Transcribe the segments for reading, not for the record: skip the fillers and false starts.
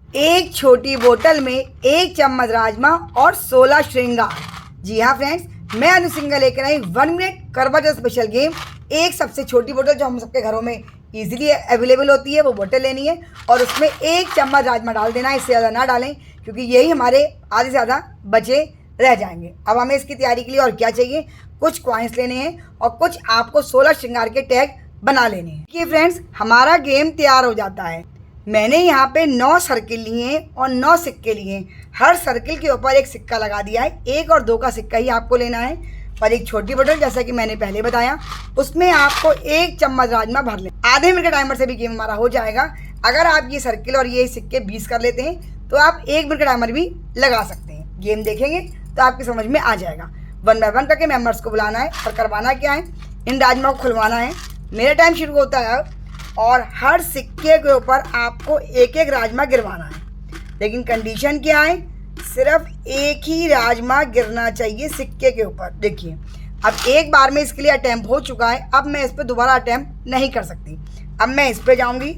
एक छोटी बोतल में 1 चम्मच राजमा और 16 श्रृंगार। जी हाँ फ्रेंड्स, मैं अनु सिंघल लेकर आई 1 मिनट करवा चौथ स्पेशल गेम। एक सबसे छोटी बोतल जो हम सबके घरों में इजीली अवेलेबल होती है वो बोतल लेनी है और उसमें 1 चम्मच राजमा डाल देना है। इससे ज़्यादा ना डालें क्योंकि यही हमारे आधे से ज़्यादा बचे रह जाएंगे। अब हमें इसकी तैयारी के लिए और क्या चाहिए, कुछ कॉइन्स लेने हैं और कुछ आपको 16 श्रृंगार के टैग बना लेने हैं। कि फ्रेंड्स हमारा गेम तैयार हो जाता है। मैंने यहाँ पे 9 सर्किल लिए हैं और 9 सिक्के लिए हैं। हर सर्किल के ऊपर एक सिक्का लगा दिया है। 1 और 2 का सिक्का ही आपको लेना है। पर एक छोटी बोतल जैसा कि मैंने पहले बताया उसमें आपको 1 चम्मच राजमा भर लें। आधे मिनट के टाइमर से भी गेम हमारा हो जाएगा। अगर आप ये सर्किल और ये सिक्के 20 कर लेते हैं तो आप 1 मिनट का टाइमर भी लगा सकते हैं। गेम देखेंगे तो आपकी समझ में आ जाएगा। 1 बाय 1 करके मेंबर्स को बुलाना है और करवाना क्या है, इन राजमा को खुलवाना है। मेरा टाइम शुरू होता है और हर सिक्के के ऊपर आपको 1-1 राजमा गिरवाना है। लेकिन कंडीशन क्या है, सिर्फ एक ही राजमा गिरना चाहिए सिक्के के ऊपर। देखिए अब एक बार में इसके लिए अटैम्प्ट हो चुका है। अब मैं इस पर दोबारा अटैम्प्ट नहीं कर सकती। अब मैं इस पर जाऊंगी।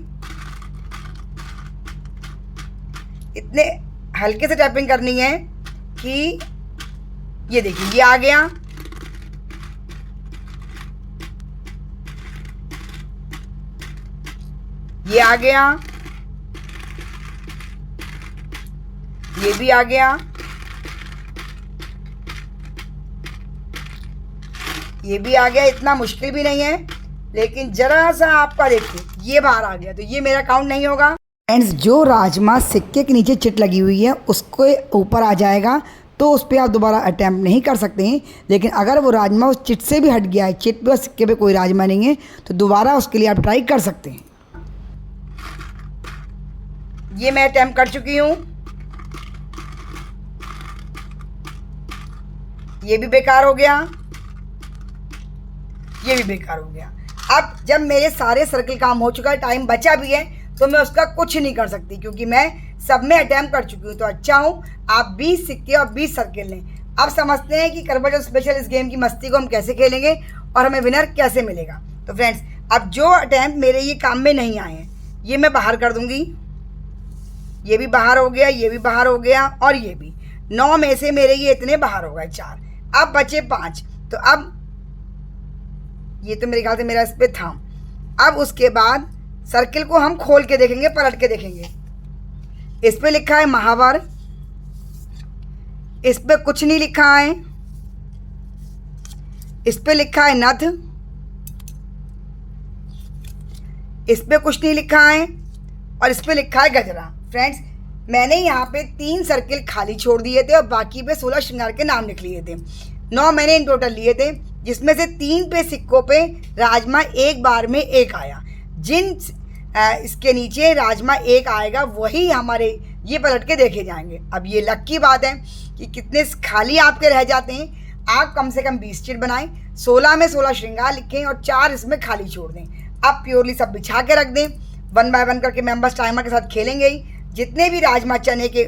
इतने हल्के से टैपिंग करनी है कि ये देखिए ये आ गया। ये आ गया, ये भी आ गया, ये भी आ गया। इतना मुश्किल भी नहीं है लेकिन जरा सा आपका देखिए ये बाहर आ गया तो ये मेरा काउंट नहीं होगा। फ्रेंड्स जो राजमा सिक्के के नीचे चिट लगी हुई है उसके ऊपर आ जाएगा तो उस पर आप दोबारा अटैम्प्ट नहीं कर सकते हैं। लेकिन अगर वो राजमा उस चिट से भी हट गया है, चिट पे और सिक्के पे कोई राजमा नहीं है, तो दोबारा उसके लिए आप ट्राई कर सकते हैं। ये मैं अटैम्प्ट कर चुकी हूँ। ये भी बेकार हो गया, ये भी बेकार हो गया। अब जब मेरे सारे सर्किल काम हो चुका है, टाइम बचा भी है, तो मैं उसका कुछ नहीं कर सकती क्योंकि मैं सब में अटैम्प्ट कर चुकी हूँ। तो अच्छा हूँ आप 20 सिक्के और 20 सर्किल लें। अब समझते हैं कि करवा चौथ स्पेशल इस गेम की मस्ती को हम कैसे खेलेंगे और हमें विनर कैसे मिलेगा। तो फ्रेंड्स अब जो अटैम्प्ट मेरे ये काम में नहीं आए हैं ये मैं बाहर कर दूंगी। ये भी बाहर हो गया, ये भी बाहर हो गया और ये भी। 9 में से मेरे ये इतने बाहर हो गए 4। अब बचे 5। तो अब ये तो मेरे ख्याल से मेरा इस पे था। अब उसके बाद सर्किल को हम खोल के देखेंगे, पलट के देखेंगे। इस पे लिखा है महावर, इस पे कुछ नहीं लिखा है। इस पे लिखा है नथ, इस पे कुछ नहीं लिखा है और इस पे लिखा है गजरा। फ्रेंड्स मैंने यहाँ पे 3 सर्किल खाली छोड़ दिए थे और बाकी पे 16 श्रृंगार के नाम लिख लिए थे। 9 मैंने इन टोटल लिए थे जिसमें से 3 पे सिक्कों पे राजमा एक बार में 1 आया। जिन इसके नीचे राजमा 1 आएगा वही हमारे ये पलट के देखे जाएंगे। अब ये लक की बात है कि कितने खाली आपके रह जाते हैं। आप कम से कम 20 चिट बनाएं, 16 में 16 श्रृंगार लिखें और 4 इसमें खाली छोड़ दें। अब प्योरली सब बिछा के रख दें। 1 बाय 1 करके मेंबर्स टाइमर के साथ खेलेंगे ही। जितने भी राजमा चने के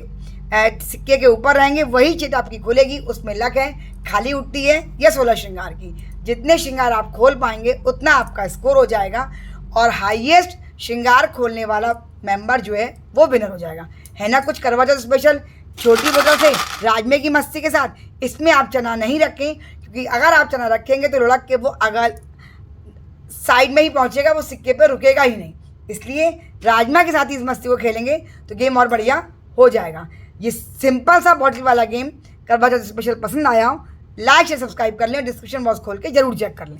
सिक्के के ऊपर रहेंगे वही चिट आपकी खुलेगी। उसमें लक है खाली उठती है या 16 श्रृंगार की। जितने श्रृंगार आप खोल पाएंगे उतना आपका स्कोर हो जाएगा और हाईएस्ट श्रृंगार खोलने वाला मेंबर जो है वो विनर हो जाएगा। है ना कुछ करवा चौथ स्पेशल छोटी बोतल से राजमे की मस्ती के साथ। इसमें आप चना नहीं रखें क्योंकि अगर आप चना रखेंगे तो लुढ़क के वो अगर साइड में ही पहुंचेगा, वो सिक्के पे रुकेगा ही नहीं। इसलिए राजमा के साथ ही इस मस्ती को खेलेंगे तो गेम और बढ़िया हो जाएगा। ये सिंपल सा बॉटल वाला गेम करवा चौथ स्पेशल पसंद आया हो, लाइक शेयर सब्सक्राइब कर लें और डिस्क्रिप्शन बॉक्स खोल के जरूर चेक कर लें।